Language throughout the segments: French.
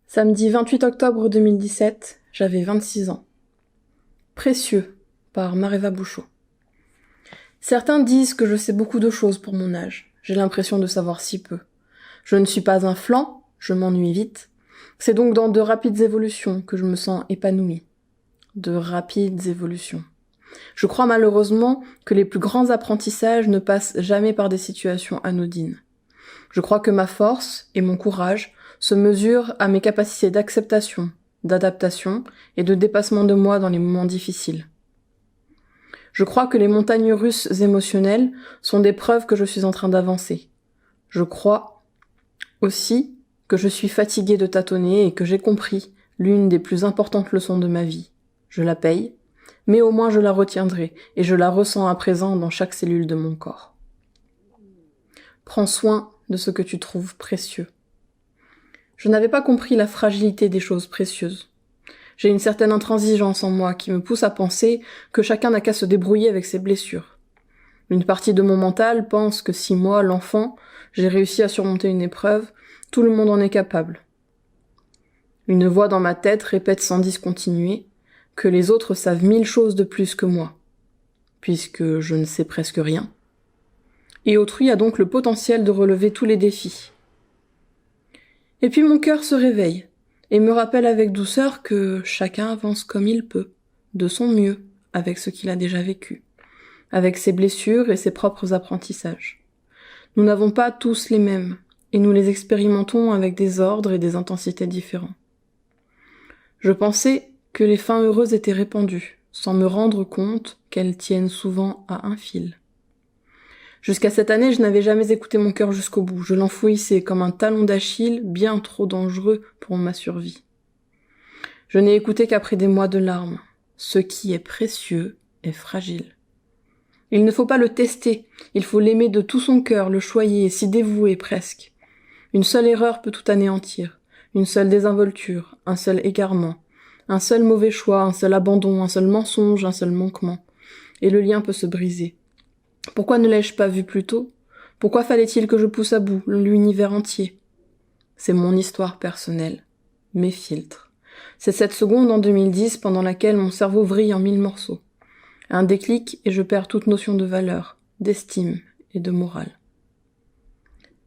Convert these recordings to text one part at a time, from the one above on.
Samedi 28 octobre 2017, j'avais 26 ans. Précieux, par Mareva Bouchot. Certains disent que je sais beaucoup de choses pour mon âge. J'ai l'impression de savoir si peu. Je ne suis pas un flan, je m'ennuie vite. C'est donc dans de rapides évolutions que je me sens épanouie. De rapides évolutions. Je crois malheureusement que les plus grands apprentissages ne passent jamais par des situations anodines. Je crois que ma force et mon courage se mesurent à mes capacités d'acceptation, d'adaptation et de dépassement de moi dans les moments difficiles. Je crois que les montagnes russes émotionnelles sont des preuves que je suis en train d'avancer. Je crois aussi que je suis fatiguée de tâtonner et que j'ai compris l'une des plus importantes leçons de ma vie. Je la paye, mais au moins je la retiendrai et je la ressens à présent dans chaque cellule de mon corps. Prends soin de ce que tu trouves précieux. Je n'avais pas compris la fragilité des choses précieuses. J'ai une certaine intransigeance en moi qui me pousse à penser que chacun n'a qu'à se débrouiller avec ses blessures. Une partie de mon mental pense que si moi, l'enfant, j'ai réussi à surmonter une épreuve, tout le monde en est capable. Une voix dans ma tête répète sans discontinuer que les autres savent 1000 choses de plus que moi, puisque je ne sais presque rien. Et autrui a donc le potentiel de relever tous les défis. Et puis mon cœur se réveille, et me rappelle avec douceur que chacun avance comme il peut, de son mieux, avec ce qu'il a déjà vécu, avec ses blessures et ses propres apprentissages. Nous n'avons pas tous les mêmes, et nous les expérimentons avec des ordres et des intensités différents. Je pensais que les fins heureuses étaient répandues, sans me rendre compte qu'elles tiennent souvent à un fil. Jusqu'à cette année, je n'avais jamais écouté mon cœur jusqu'au bout. Je l'enfouissais comme un talon d'Achille, bien trop dangereux pour ma survie. Je n'ai écouté qu'après des mois de larmes. Ce qui est précieux est fragile. Il ne faut pas le tester, il faut l'aimer de tout son cœur, le choyer, s'y dévouer presque. Une seule erreur peut tout anéantir, une seule désinvolture, un seul égarement, un seul mauvais choix, un seul abandon, un seul mensonge, un seul manquement. Et le lien peut se briser. Pourquoi ne l'ai-je pas vu plus tôt ? Pourquoi fallait-il que je pousse à bout l'univers entier ? C'est mon histoire personnelle, mes filtres. C'est cette seconde en 2010 pendant laquelle mon cerveau vrille en 1000 morceaux. Un déclic et je perds toute notion de valeur, d'estime et de morale.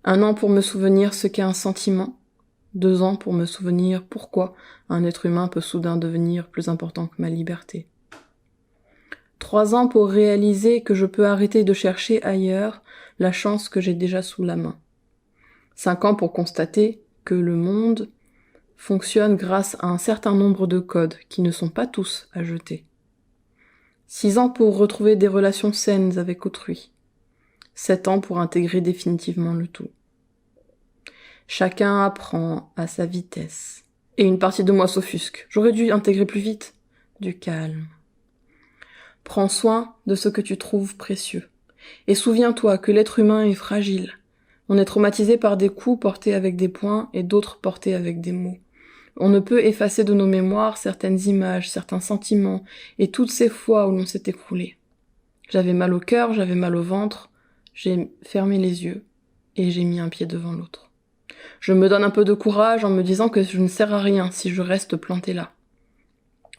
1 an pour me souvenir ce qu'est un sentiment, 2 ans pour me souvenir pourquoi un être humain peut soudain devenir plus important que ma liberté. 3 ans pour réaliser que je peux arrêter de chercher ailleurs la chance que j'ai déjà sous la main. 5 ans pour constater que le monde fonctionne grâce à un certain nombre de codes qui ne sont pas tous à jeter. 6 ans pour retrouver des relations saines avec autrui. 7 ans pour intégrer définitivement le tout. Chacun apprend à sa vitesse. Et une partie de moi s'offusque. J'aurais dû intégrer plus vite. Du calme. Prends soin de ce que tu trouves précieux. Et souviens-toi que l'être humain est fragile. On est traumatisé par des coups portés avec des poings et d'autres portés avec des mots. On ne peut effacer de nos mémoires certaines images, certains sentiments et toutes ces fois où l'on s'est écroulé. J'avais mal au cœur, j'avais mal au ventre, j'ai fermé les yeux et j'ai mis un pied devant l'autre. Je me donne un peu de courage en me disant que je ne sers à rien si je reste planté là.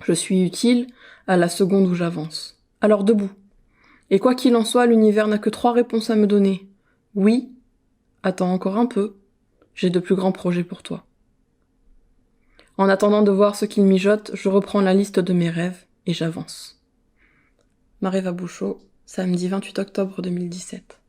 Je suis utile à la seconde où j'avance. Alors debout. Et quoi qu'il en soit, l'univers n'a que 3 réponses à me donner. Oui, attends encore un peu, j'ai de plus grands projets pour toi. En attendant de voir ce qu'il mijote, je reprends la liste de mes rêves et j'avance. Mareva Bouchot, samedi 28 octobre 2017.